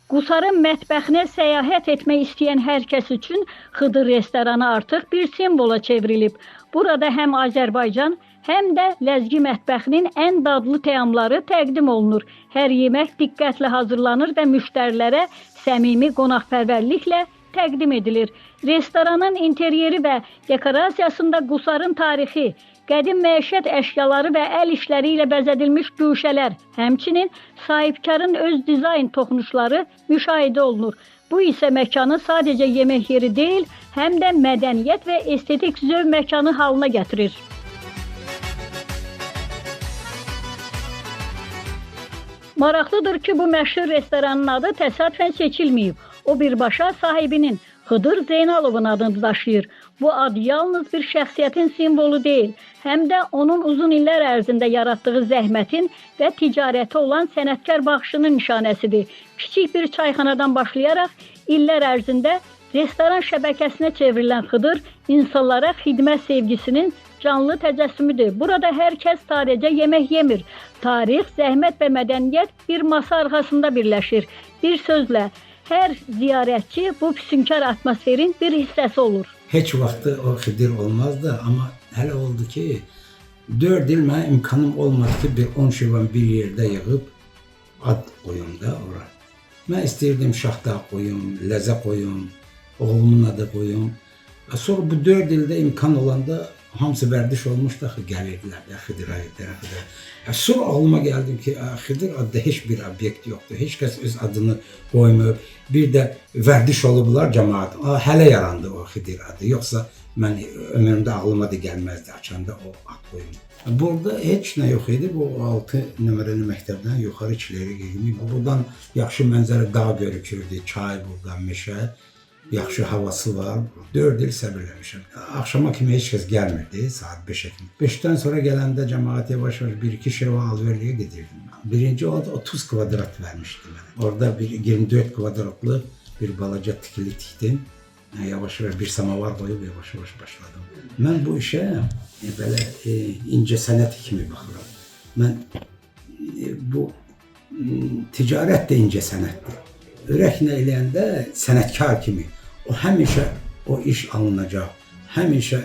Qusarın mətbəxinə səyahət etmək istəyən hər kəs üçün Xıdır restoranı artıq bir simvola çevrilib. Burada həm Azərbaycan, həm də ləzgi mətbəxinin ən dadlı təamları təqdim olunur. Hər yemək diqqətlə hazırlanır və müştərilərə səmimi qonaqpərvərliklə təqdim edilir. Restoranın interyeri və dekorasiyasında Qusarın tarixi, qədim məişət əşyaları və əl işləri ilə bəzədilmiş güşələr, həmçinin sahibkarın öz dizayn toxunuşları müşahidə olunur. Bu isə məkanı sadəcə yemək yeri deyil, həm də mədəniyyət və estetik zövq məkanı halına gətirir. Maraqlıdır ki, bu məşhur restoranın adı təsadüfən seçilməyib. O birbaşa sahibinin Xıdır Zeynalovun adını daşıyır. Bu ad yalnız bir şəxsiyyətin simvolu deyil, həm də onun uzun illər ərzində yaratdığı zəhmətin və ticarətə olan sənətkar baxışının nişanəsidir. Kiçik bir çayxanadan başlayaraq illər ərzində restoran şəbəkəsinə çevrilən Xıdır insanlara xidmət sevgisinin canlı təcəssümüdür. Burada hər kəs sadəcə yemək yemir. Tarix, zəhmət və mədəniyyət bir masa arxasında birləşir. Bir sözlə, hər ziyarətçi bu füsunkar atmosferin bir hissəsi olur. Heç vaxtı o Xıdır olmazdı, amma hələ oldu ki, 4 il mənə imkanım olmadı ki, bir 10 şivan bir yerdə yığıb ad qoyum da ora. Mən istəyirdim Şahdağ qoyum, Ləzə qoyum, oğlumun adı qoyum. Sonra bu 4 ildə imkan olanda hamısı vərdiş olmuşdu, gəlirdilər də Xıdıra, Xıdıra. Sonra ağlıma gəldim ki, Xıdır adda heç bir obyekt yoxdur, heç kəs öz adını qoymur. Bir də vərdiş olublar cəmaat, hələ yarandı o Xıdır adı, yoxsa mən ömrümdə ağlıma da gəlməzdi açanda o ad qoyum. Burada heç nə yox idi, bu 6 nömrəli məktəbdən yuxarı içləri gedib. Buradan yaxşı mənzərə dağ görükürdü, çay burada, meşə. Yaxşı havası var. 4 il səbirləmişəm. Axşama kimi heç kəs gəlmirdi, saat 5-ə kimi. 5-dən sonra gələndə cəmaət yavaş-yavaş 1-2 şirvan alverliyə gedirdim. Birinci o 30 kvadrat vermişdi mənə. Orada bir 24 kvadratlı bir balaca tikili tikdim. Yavaş-yavaş bir samavar qoyub yavaş-yavaş başladım. Mən bu işə belə incəsənət kimi baxıram. Mən bu ticarət də incəsənətdir. Ürəklə eləyəndə sənətkar kimi o həmişə o iş alınacaq, həmişə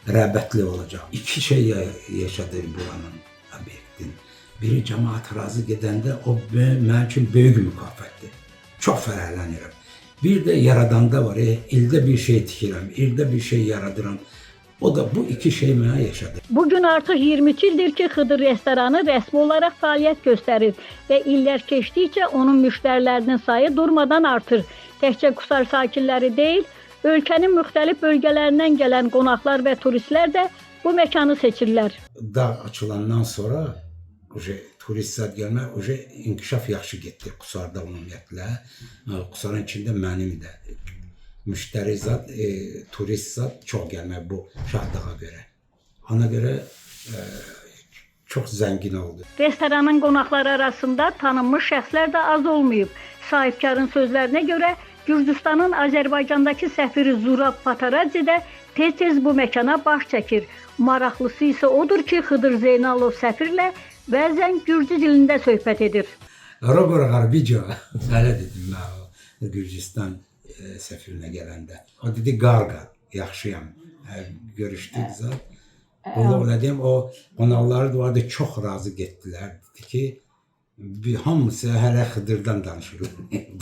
rəğbətli olacaq. İki şey yaşadır buranın obyektin. Biri cəmaat razı gedəndə o mənim üçün böyük mükafatdır. Çox fərəhlənirəm. Bir də yaradanda var, ildə bir şey tikirəm, ildə bir şey yaradıram. O da bu iki şey mənə yaşadı. Bugün artıq 22 ildir ki, Xıdır restoranı rəsmi olaraq fəaliyyət göstərir və illər keçdikcə onun müştərilərinin sayı durmadan artır. Təkcə Qusar sakinləri deyil, ölkənin müxtəlif bölgələrindən gələn qonaqlar və turistlər də bu məkanı seçirlər. Dağ açılandan sonra turist zad gəlmək, inkişaf yaxşı getdi Qusarda ümumiyyətlə. Qusarın içində mənim də müştəri zad, turist zad çox gəlmək bu Şahdağa görə. Ona görə çox zəngin oldu. Restoranın qonaqları arasında tanınmış şəxslər də az olmayıb. Sahibkarın sözlərinə görə Gürcüstanın Azərbaycandakı səfiri Zurab Pataradze də tez-tez bu məkana baş çəkir. Maraqlısı isə odur ki, Xıdır Zeynalov səfirlə bəzən Gürcü dilində söhbət edir. Roqoraqar video, hələ dedim mən o Gürcüstan səfirinə gələndə. O dedi, qarqa, yaxşıyam, görüşdük zat. Ona deyim, o qonaqları da vardı, çox razı getdilər. Dedi ki, hamısı hələ Xıdırdan danışır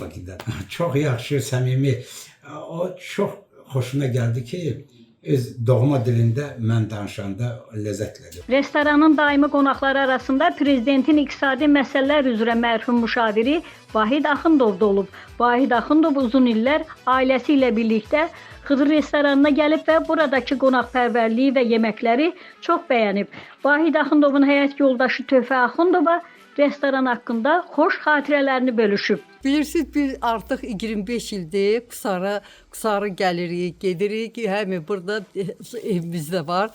Bakıdan. Çox yaxşı, səmimi, o çox xoşuna gəldi ki, öz doğma dilində mən danışanda ləzzətlədim. Restoranın daimi qonaqları arasında prezidentin iqtisadi məsələlər üzrə mərhum müşaviri Vahid Axundov da olub. Vahid Axundov uzun illər ailəsi ilə birlikdə Xıdır restoranına gəlib və buradakı qonaqpərvərliyi və yeməkləri çox bəyənib. Vahid Axundovun həyat yoldaşı Töfə Axundova restoran haqqında xoş xatirələrini bölüşüb. Bilirsiniz, biz artıq 25 ildir Qusara gəlirik, gedirik. Həmi burada evimizdə var.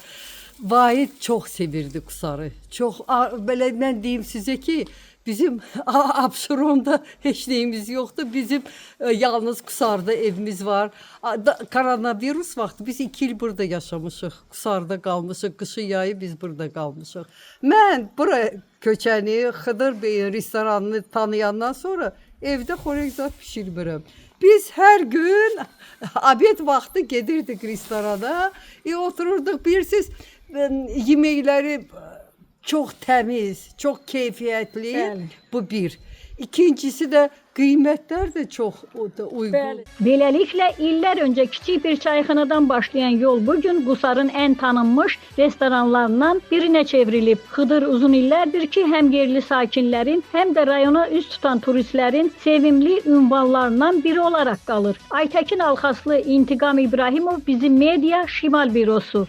Vahid çox sevirdi Qusarı. Çox, belə mən deyim sizə ki, bizim Abşeronda heç neyimiz yoxdur. Bizim yalnız Qusarda evimiz var. Koronavirus vaxtı biz 2 il burada yaşamışıq. Qusarda qalmışıq. Qışı yayı biz burada qalmışıq. Mən bura köçəni Xıdır Bey restoranını tanıyandan sonra evdə xörək zad bişirmirəm. Biz hər gün abed vaxtı gedirdik restorana, otururduq. Bilirsiniz, yeməkləri çox təmiz, çox keyfiyyətli. Bəli. Bu bir. İkincisi də qiymətlər də çox uyğun. Beləliklə illər öncə kiçik bir çayxanadan başlayan yol bu gün Qusarın ən tanınmış restoranlarından birinə çevrilib. Xıdır uzun illərdir ki, həm yerli sakinlərin, həm də rayona üz tutan turistlərin sevimli ünvanlarından biri olaraq qalır. Aytəkin Alxaslı, İntiqam İbrahimov, bizim media Şimal bürosu.